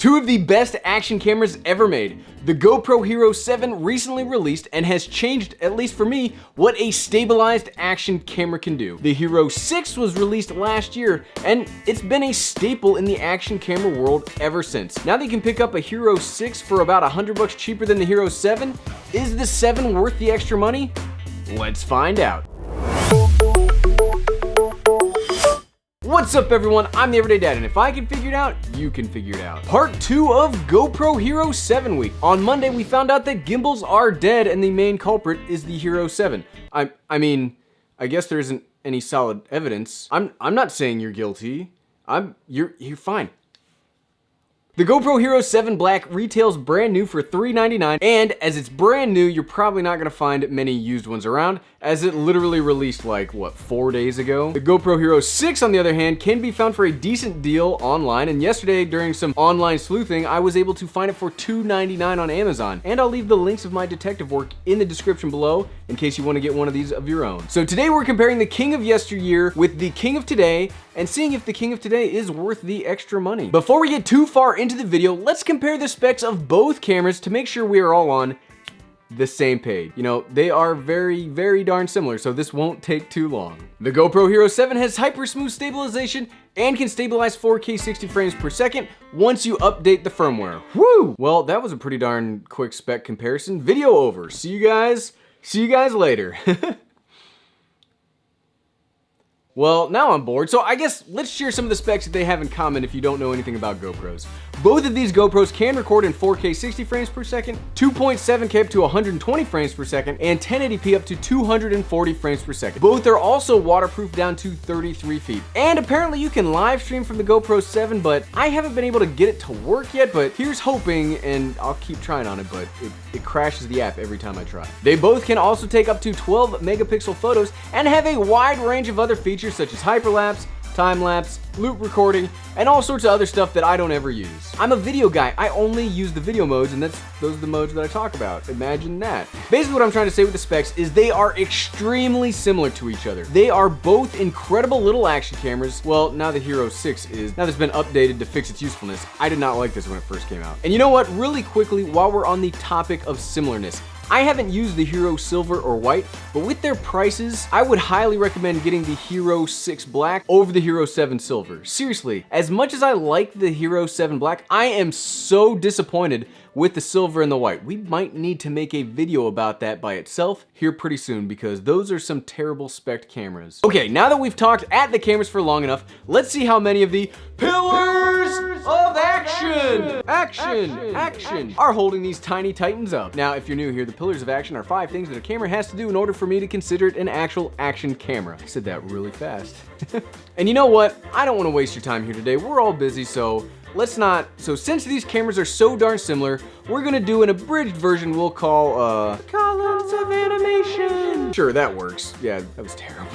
Two of the best action cameras ever made. The GoPro Hero 7 recently released and has changed, at least for me, what a stabilized action camera can do. The Hero 6 was released last year, and it's been a staple in the action camera world ever since. Now that you can pick up a Hero 6 for about $100 cheaper than the Hero 7, is the 7 worth the extra money? Let's find out. What's up everyone, I'm the Everyday Dad, and if I can figure it out, you can figure it out. Part 2 of GoPro Hero 7 week. On Monday, we found out that gimbals are dead and the main culprit is the Hero 7. I mean, I guess there isn't any solid evidence. I'm not saying you're guilty. You're fine. The GoPro Hero 7 Black retails brand new for $399, and as it's brand new, you're probably not gonna find many used ones around, as it literally released like, what, 4 days ago? The GoPro Hero 6, on the other hand, can be found for a decent deal online, and yesterday, during some online sleuthing, I was able to find it for $299 on Amazon, and I'll leave the links of my detective work in the description below, in case you wanna get one of these of your own. So today we're comparing the King of yesteryear with the King of today, and seeing if the King of today is worth the extra money. Before we get too far into the video, let's compare the specs of both cameras to make sure we are all on the same page. You know, they are very, very darn similar, so this won't take too long. The GoPro Hero 7 has hyper smooth stabilization and can stabilize 4K 60 frames per second once you update the firmware. Woo! Well, that was a pretty darn quick spec comparison. Video over. See you guys later. Well, now I'm bored, so I guess let's share some of the specs that they have in common if you don't know anything about GoPros. Both of these GoPros can record in 4K 60 frames per second, 2.7K up to 120 frames per second, and 1080p up to 240 frames per second. Both are also waterproof down to 33 feet. And apparently you can live stream from the GoPro 7, but I haven't been able to get it to work yet, but here's hoping, and I'll keep trying on it, but it crashes the app every time I try. They both can also take up to 12 megapixel photos and have a wide range of other features such as hyperlapse, time-lapse, loop recording, and all sorts of other stuff that I don't ever use. I'm a video guy. I only use the video modes, and those are the modes that I talk about. Imagine that. Basically what I'm trying to say with the specs is they are extremely similar to each other. They are both incredible little action cameras. Well, now the Hero 6 is. Now that it's been updated to fix its usefulness. I did not like this when it first came out. And you know what? Really quickly, while we're on the topic of similarness, I haven't used the Hero Silver or White, but with their prices, I would highly recommend getting the Hero 6 Black over the Hero 7 Silver. Seriously, as much as I like the Hero 7 Black, I am so disappointed with the silver and the white. We might need to make a video about that by itself here pretty soon, because those are some terrible spec cameras. Okay, now that we've talked at the cameras for long enough, let's see how many of the pillars of action are holding these tiny titans up. Now, if you're new here, the pillars of action are 5 things that a camera has to do in order for me to consider it an actual action camera. I said that really fast. And you know what? I don't want to waste your time here today. We're all busy, so let's not. So since these cameras are so darn similar, we're gonna do an abridged version we'll call columns of animation. Sure, that works. Yeah, that was terrible.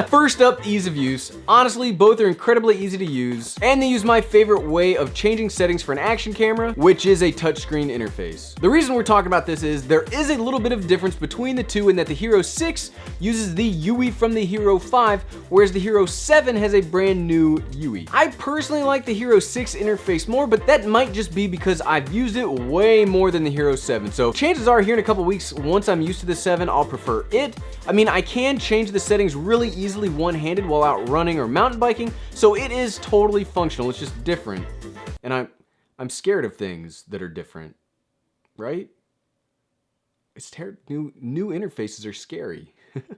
First up, ease of use. Honestly, both are incredibly easy to use, and they use my favorite way of changing settings for an action camera, which is a touchscreen interface. The reason we're talking about this is there is a little bit of difference between the two in that the Hero 6 uses the UI from the Hero 5, whereas the Hero 7 has a brand new UI. I personally like the Hero 6 interface more, but that might just be because I've used it way more than the Hero 7. So chances are here in a couple weeks, once I'm used to the 7, I'll prefer it. I mean, I can change the settings really easily one-handed while out running or mountain biking, so it is totally functional. It's just different, and I'm scared of things that are different, right? It's terrible. New interfaces are scary.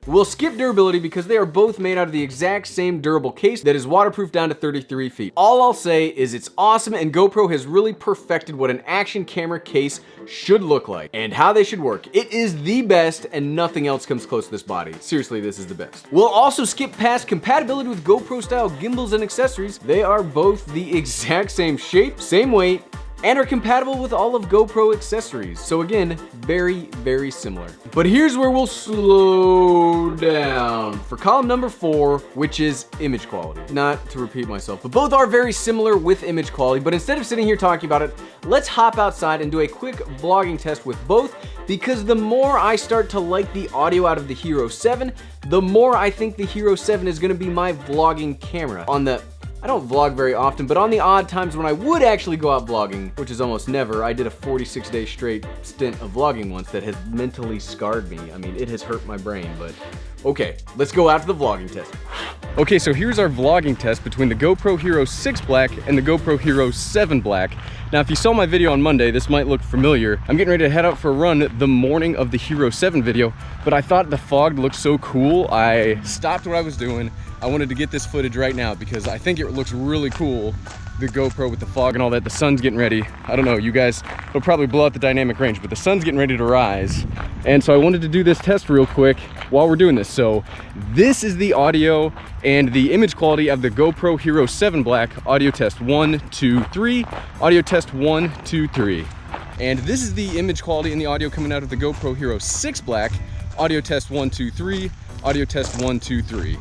We'll skip durability because they are both made out of the exact same durable case that is waterproof down to 33 feet. All I'll say is it's awesome, and GoPro has really perfected what an action camera case should look like and how they should work. It is the best, and nothing else comes close to this body. Seriously, this is the best. We'll also skip past compatibility with GoPro style gimbals and accessories. They are both the exact same shape, same weight, and are compatible with all of GoPro accessories. So again, very, very similar. But here's where we'll slow down for column number 4, which is image quality. Not to repeat myself, but both are very similar with image quality, but instead of sitting here talking about it, let's hop outside and do a quick vlogging test with both, because the more I start to like the audio out of the Hero 7, the more I think the Hero 7 is gonna be my vlogging camera. On the I don't vlog very often, but on the odd times when I would actually go out vlogging, which is almost never, I did a 46-day straight stint of vlogging once that has mentally scarred me. I mean, it has hurt my brain, but okay, let's go out to the vlogging test. Okay, so here's our vlogging test between the GoPro Hero 6 Black and the GoPro Hero 7 Black. Now, if you saw my video on Monday, this might look familiar. I'm getting ready to head out for a run the morning of the Hero 7 video, but I thought the fog looked so cool, I stopped what I was doing. I wanted to get this footage right now because I think it looks really cool, the GoPro with the fog and all that. The sun's getting ready. I don't know, you guys will probably blow out the dynamic range, but the sun's getting ready to rise. And so I wanted to do this test real quick while we're doing this. So this is the audio and the image quality of the GoPro Hero 7 Black. Audio test 1, 2, 3. Audio test 1, 2, 3. And this is the image quality and the audio coming out of the GoPro Hero 6 Black. Audio test 1, 2, 3. Audio test 1, 2, 3.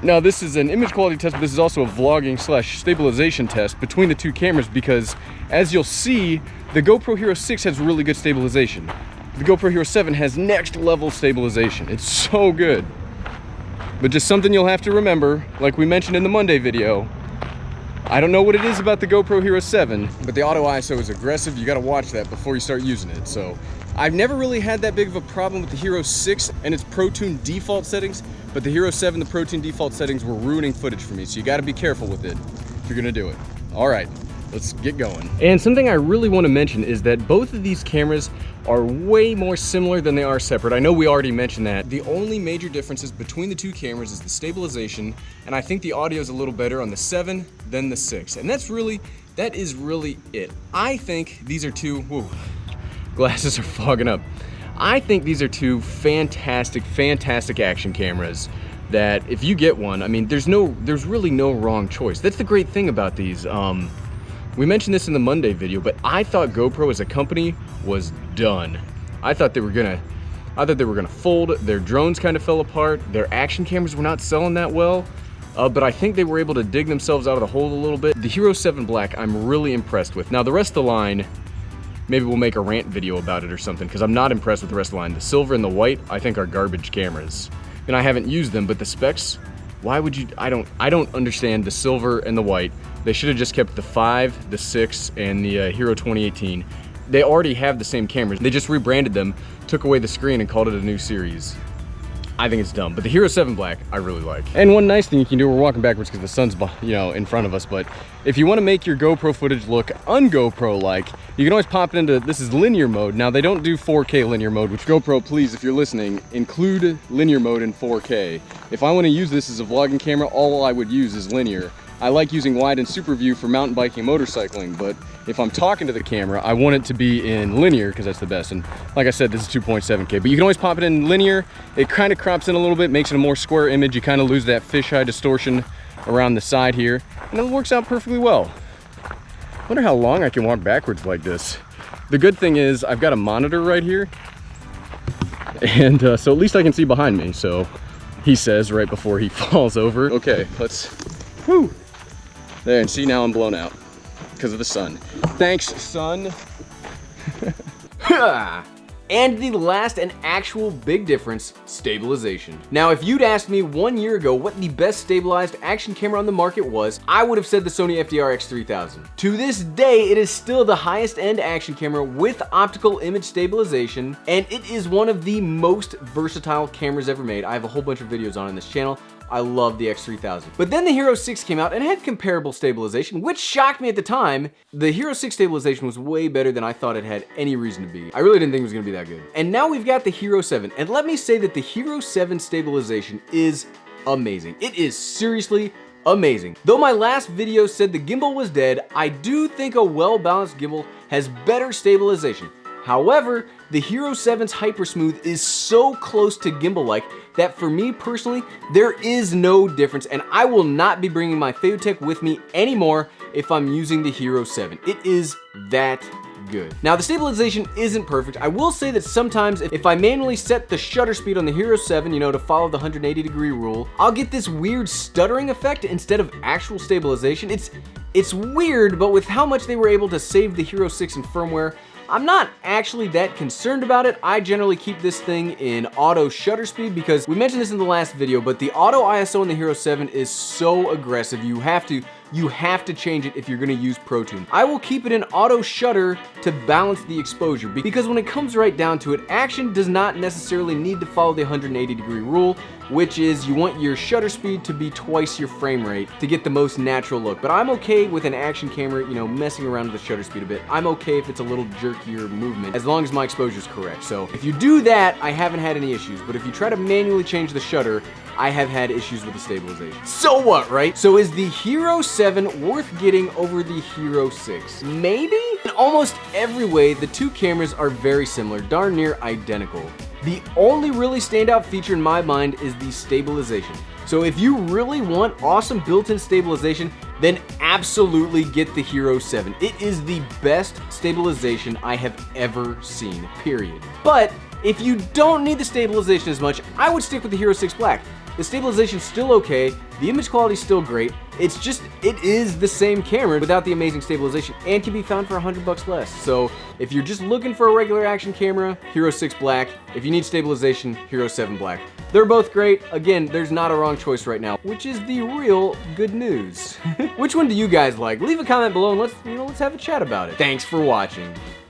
Now this is an image quality test, but this is also a vlogging / stabilization test between the two cameras because as you'll see, the GoPro Hero 6 has really good stabilization. The GoPro Hero 7 has next level stabilization. It's so good. But just something you'll have to remember, like we mentioned in the Monday video, I don't know what it is about the GoPro Hero 7, but the auto ISO is aggressive. You gotta watch that before you start using it. So I've never really had that big of a problem with the Hero 6 and its Pro Tune default settings, but the Hero 7, the Pro Tune default settings were ruining footage for me. So you gotta be careful with it if you're gonna do it. All right, let's get going. And something I really wanna mention is that both of these cameras are way more similar than they are separate. I know we already mentioned that. The only major differences between the two cameras is the stabilization, and I think the audio is a little better on the 7 than the 6. And that is really it. I think these are two, whoa, glasses are fogging up. I think these are two fantastic action cameras that if you get one, I mean, there's really no wrong choice. That's the great thing about these. We mentioned this in the Monday video, but I thought GoPro as a company was done. I thought they were gonna fold. Their drones kind of fell apart. Their action cameras were not selling that well. But I think they were able to dig themselves out of the hole a little bit. The Hero 7 Black, I'm really impressed with. Now the rest of the line, maybe we'll make a rant video about it or something, because I'm not impressed with the rest of the line. The silver and the white, I think are garbage cameras. And I haven't used them, but the specs, why would you, I don't understand the silver and the white. They should have just kept the 5, the 6, and the Hero 2018. They already have the same cameras. They just rebranded them, took away the screen, and called it a new series. I think it's dumb, but the Hero 7 Black, I really like. And one nice thing you can do, we're walking backwards because the sun's, in front of us, but if you want to make your GoPro footage look un-GoPro-like, you can always pop it into, this is linear mode. Now, they don't do 4K linear mode, which GoPro, please, if you're listening, include linear mode in 4K. If I want to use this as a vlogging camera, all I would use is linear. I like using wide and super view for mountain biking and motorcycling, but if I'm talking to the camera, I want it to be in linear because that's the best. And like I said, this is 2.7K, but you can always pop it in linear. It kind of crops in a little bit, makes it a more square image. You kind of lose that fisheye distortion around the side here, and it works out perfectly well. I wonder how long I can walk backwards like this. The good thing is I've got a monitor right here, and so at least I can see behind me. So he says right before he falls over. Okay, let's, whoo. There, and see, now I'm blown out because of the sun. Thanks, sun. And the last and actual big difference, stabilization. Now, if you'd asked me 1 year ago what the best stabilized action camera on the market was, I would have said the Sony FDR-X3000. To this day, it is still the highest end action camera with optical image stabilization, and it is one of the most versatile cameras ever made. I have a whole bunch of videos on this channel. I love the X3000. But then the Hero 6 came out and had comparable stabilization, which shocked me at the time. The Hero 6 stabilization was way better than I thought it had any reason to be. I really didn't think it was gonna be that good. And now we've got the Hero 7, and let me say that the Hero 7 stabilization is amazing. It is seriously amazing. Though my last video said the gimbal was dead, I do think a well-balanced gimbal has better stabilization. However, the Hero 7's Hypersmooth is so close to gimbal-like that for me personally, there is no difference, and I will not be bringing my Phaotech with me anymore if I'm using the Hero 7. It is that good. Now, the stabilization isn't perfect. I will say that sometimes if I manually set the shutter speed on the Hero 7, to follow the 180-degree rule, I'll get this weird stuttering effect instead of actual stabilization. It's weird, but with how much they were able to save the Hero 6 in firmware, I'm not actually that concerned about it. I generally keep this thing in auto shutter speed because we mentioned this in the last video, but the auto ISO in the Hero 7 is so aggressive. You have to you have to change it if you're gonna use Pro Tune. I will keep it in auto shutter to balance the exposure, because when it comes right down to it, action does not necessarily need to follow the 180-degree rule, which is you want your shutter speed to be twice your frame rate to get the most natural look. But I'm okay with an action camera, you know, messing around with the shutter speed a bit. I'm okay if it's a little jerkier movement, as long as my exposure is correct. So if you do that, I haven't had any issues. But if you try to manually change the shutter, I have had issues with the stabilization. So what, right? So is the Hero 7 worth getting over the Hero 6? Maybe? In almost every way, the two cameras are very similar, darn near identical. The only really standout feature in my mind is the stabilization. So if you really want awesome built-in stabilization, then absolutely get the Hero 7. It is the best stabilization I have ever seen, period. But if you don't need the stabilization as much, I would stick with the Hero 6 Black. The stabilization's still okay, the image quality's still great, it's just, it is the same camera without the amazing stabilization and can be found for $100 less. So if you're just looking for a regular action camera, Hero 6 Black. If you need stabilization, Hero 7 Black. They're both great. Again, there's not a wrong choice right now, which is the real good news. Which one do you guys like? Leave a comment below and let's have a chat about it. Thanks for watching.